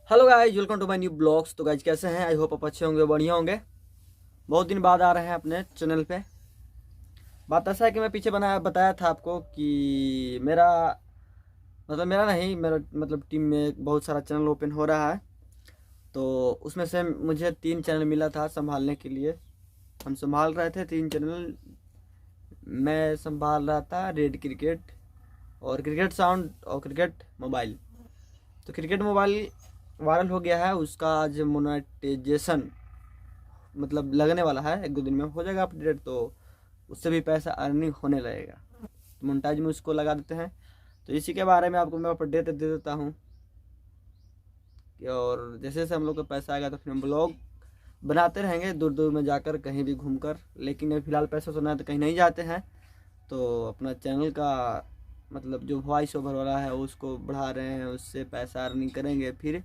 Hello guys, welcome to my new blogs. तो guys कैसे हैं? आई होप आप अच्छे होंगे, बढ़िया होंगे। बहुत दिन बाद आ रहे हैं अपने चैनल पे। बात ऐसा है कि मैं पीछे बताया था आपको कि मेरा नहीं, मेरा मतलब टीम में बहुत सारा चैनल ओपन हो रहा है। तो उसमें से मुझे 3 चैनल मिला था संभालने के लिए। हम संभाल रहे थे 3 चैनल। मैं संभाल रहा था रेड क्रिकेट और क्रिकेट साउंड और क्रिकेट मोबाइल। तो क्रिकेट मोबाइल वायरल हो गया है, उसका आज मोनेटाइजेशन मतलब लगने वाला है। 1-2 दिन में हो जाएगा अपडेट, तो उससे भी पैसा अर्निंग होने लगेगा। तो मोनेटाइज में उसको लगा देते हैं। तो इसी के बारे में आपको मैं अपडेट दे देता हूँ। और जैसे जैसे हम लोग का पैसा आएगा तो फिर हम ब्लॉग बनाते रहेंगे दूर दूर में जाकर, कहीं भी घूमकर। लेकिन अभी फ़िलहाल पैसा सुना है तो कहीं नहीं जाते हैं। तो अपना चैनल का मतलब जो वॉइस ओवर वाला है उसको बढ़ा रहे हैं, उससे पैसा अर्निंग करेंगे, फिर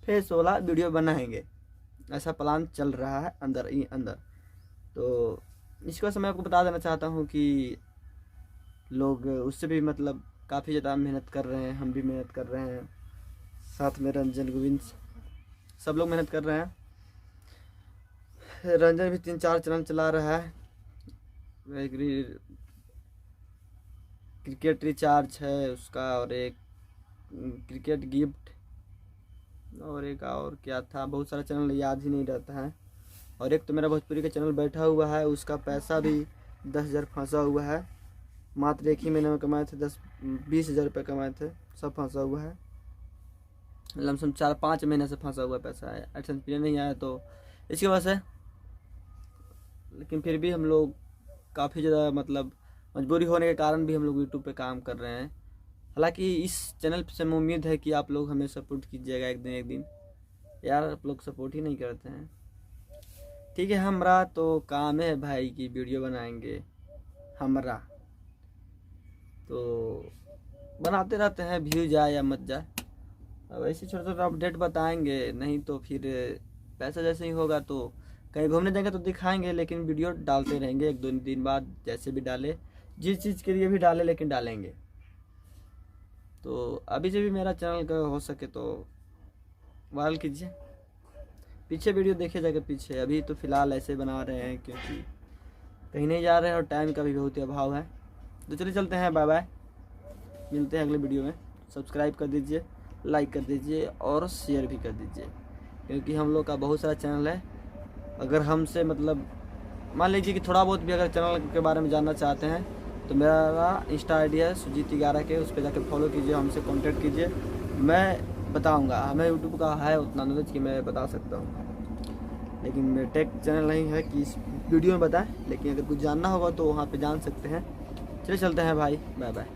फेस वाला वीडियो बनाएंगे। ऐसा प्लान चल रहा है अंदर ही अंदर। तो इसकी वजह से मैं आपको बता देना चाहता हूँ कि लोग उससे भी मतलब काफ़ी ज़्यादा मेहनत कर रहे हैं, हम भी मेहनत कर रहे हैं, साथ में रंजन गोविंद सब लोग मेहनत कर रहे हैं। रंजन भी 3-4 चैनल चला रहा है। क्रिकेट रिचार्ज है उसका, और एक क्रिकेट गिफ्ट, और एक और क्या था, बहुत सारा चैनल याद ही नहीं रहता है। और एक तो मेरा भोजपुरी का चैनल बैठा हुआ है, उसका पैसा भी 10,000 फंसा हुआ है। मात्र एक ही महीने में कमाए थे 10-20 हज़ार रुपये कमाए थे, सब फंसा हुआ है। लमसम 4-5 महीने से फंसा हुआ पैसा है, एडसेंस पे नहीं आया तो इसकी वजह से। लेकिन फिर भी हम लोग काफ़ी ज़्यादा मतलब मजबूरी होने के कारण भी हम लोग यूट्यूब पे काम कर रहे हैं। हालांकि इस चैनल से मैं उम्मीद है कि आप लोग हमें सपोर्ट कीजिएगा एक दिन। यार आप लोग सपोर्ट ही नहीं करते हैं। ठीक है, हमारा तो काम है भाई की वीडियो बनाएंगे, हमारा तो बनाते रहते हैं, व्यू जाए या मत जाए। अब ऐसे छोटे छोटे अपडेट बताएंगे, नहीं तो फिर पैसा जैसे ही होगा तो कहीं घूमने जाएंगे तो दिखाएंगे। लेकिन वीडियो डालते रहेंगे 1-2 दिन बाद, जैसे भी डाले, जिस चीज़ के लिए भी डाले, लेकिन डालेंगे। तो अभी से भी मेरा चैनल का हो सके तो वायरल कीजिए, पीछे वीडियो देखे जाके पीछे। अभी तो फ़िलहाल ऐसे बना रहे हैं क्योंकि कहीं नहीं जा रहे हैं और टाइम का भी बहुत ही अभाव है। तो चलिए चलते हैं, बाय बाय, मिलते हैं अगले वीडियो में। सब्सक्राइब कर दीजिए, लाइक कर दीजिए और शेयर भी कर दीजिए, क्योंकि हम लोग का बहुत सारा चैनल है। अगर हमसे मतलब मान लीजिए कि थोड़ा बहुत भी अगर चैनल के बारे में जानना चाहते हैं तो मेरा इंस्टा आईडी है सुजीत11 के, उस पर जाकर फॉलो कीजिए, हमसे कांटेक्ट कीजिए, मैं बताऊंगा। हमें यूट्यूब का है उतना नॉलेज कि मैं बता सकता हूँ, लेकिन मेरा टेक चैनल नहीं है कि इस वीडियो में बताएं। लेकिन अगर कुछ जानना होगा तो वहाँ पे जान सकते हैं। चलिए चलते हैं भाई, बाय बाय।